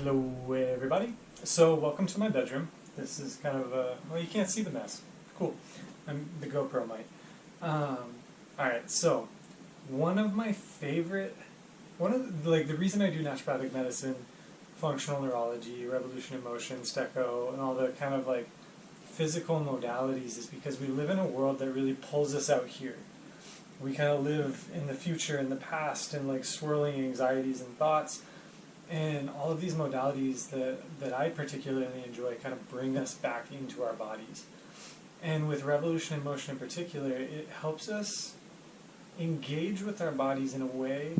Hello everybody. So welcome to my bedroom. This is kind of well, you can't see the mess. Cool. The GoPro might. Alright, so one of the reason I do naturopathic medicine, functional neurology, revolution in motion, stecco, and all the kind of like physical modalities is because we live in a world that really pulls us out here. We kind of live in the future, in the past, and like swirling anxieties and thoughts. And all of these modalities that I particularly enjoy kind of bring us back into our bodies. And with revolution in motion in particular, it helps us engage with our bodies in a way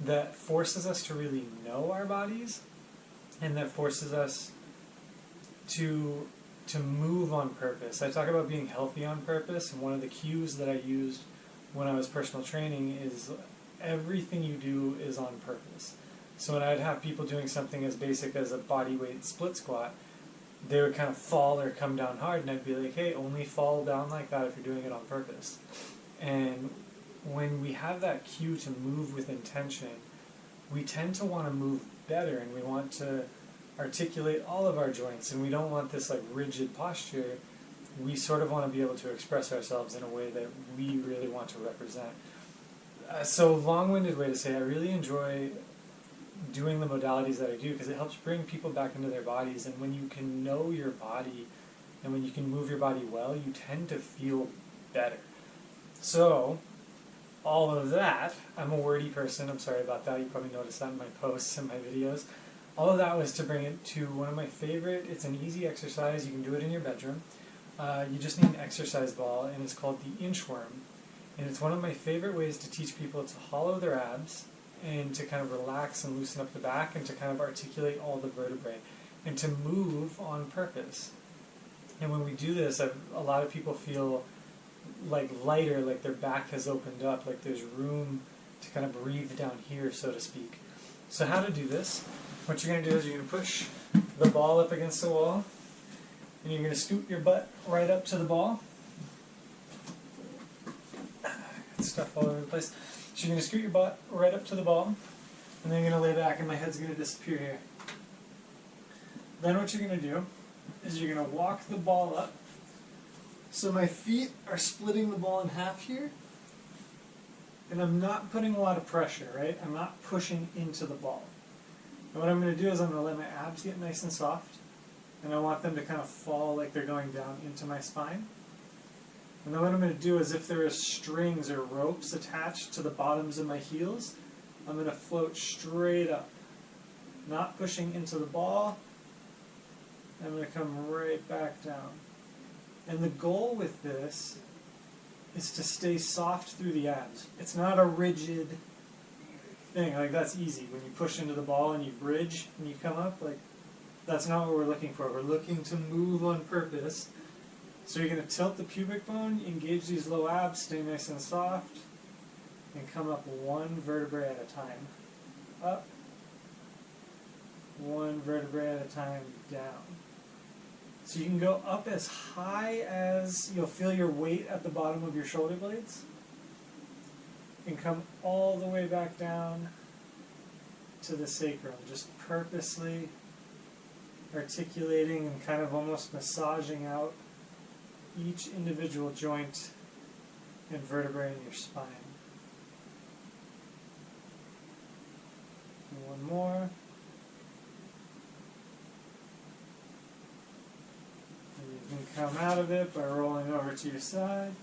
that forces us to really know our bodies, and that forces us to move on purpose. I talk about being healthy on purpose, and one of the cues that I used when I was personal training is everything you do is on purpose. So when I'd have people doing something as basic as a body weight split squat, they would kind of fall or come down hard, and I'd be like, hey, only fall down like that if you're doing it on purpose. And when we have that cue to move with intention, we tend to want to move better, and we want to articulate all of our joints, and we don't want this like rigid posture. We sort of want to be able to express ourselves in a way that we really want to represent. So long-winded way to say I really enjoy doing the modalities that I do because it helps bring people back into their bodies, and when you can know your body and when you can move your body well, you tend to feel better. So all of that, I'm a wordy person, I'm sorry about that, you probably noticed that in my posts and my videos. All of that was to bring it to one of my favorite, it's an easy exercise, you can do it in your bedroom. You just need an exercise ball, and it's called the inchworm. And it's one of my favorite ways to teach people to hollow their abs and to kind of relax and loosen up the back and to kind of articulate all the vertebrae and to move on purpose. And when we do this, a lot of people feel like lighter, like their back has opened up, like there's room to kind of breathe down here, so to speak. So how to do this? What you're going to do is you're going to push the ball up against the wall, and you're going to scoot your butt right up to the ball. Got stuff all over the place. So you're going to scoot your butt right up to the ball, and then you're going to lay back, and my head's going to disappear here. Then what you're going to do is you're going to walk the ball up. So my feet are splitting the ball in half here, and I'm not putting a lot of pressure, right? I'm not pushing into the ball. And what I'm going to do is I'm going to let my abs get nice and soft, and I want them to kind of fall like they're going down into my spine. And then what I'm going to do is if there are strings or ropes attached to the bottoms of my heels, I'm going to float straight up, not pushing into the ball. I'm going to come right back down. And the goal with this is to stay soft through the abs. It's not a rigid thing, like that's easy. When you push into the ball and you bridge and you come up, like that's not what we're looking for. We're looking to move on purpose. So you're going to tilt the pubic bone, engage these low abs, stay nice and soft, and come up one vertebrae at a time. Up, one vertebrae at a time, down. So you can go up as high as you'll feel your weight at the bottom of your shoulder blades, and come all the way back down to the sacrum, just purposely articulating and kind of almost massaging out each individual joint and vertebrae in your spine. And one more. And you can come out of it by rolling over to your side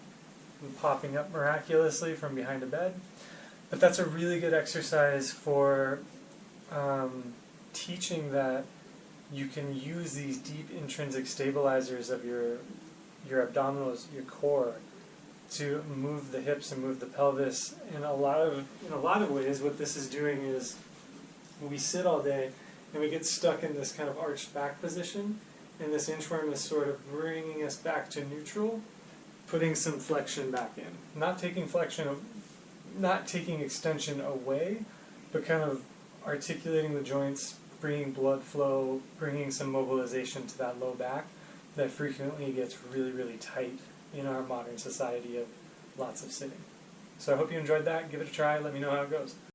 and popping up miraculously from behind a bed. But that's a really good exercise for teaching that you can use these deep intrinsic stabilizers of your abdominals, your core, to move the hips and move the pelvis. In a lot of ways, what this is doing is we sit all day and we get stuck in this kind of arched back position, and this inchworm is sort of bringing us back to neutral, putting some flexion back in. Not taking extension away, but kind of articulating the joints, bringing blood flow, bringing some mobilization to that low back that frequently gets really, really tight in our modern society of lots of sitting. So I hope you enjoyed that. Give it a try. Let me know how it goes.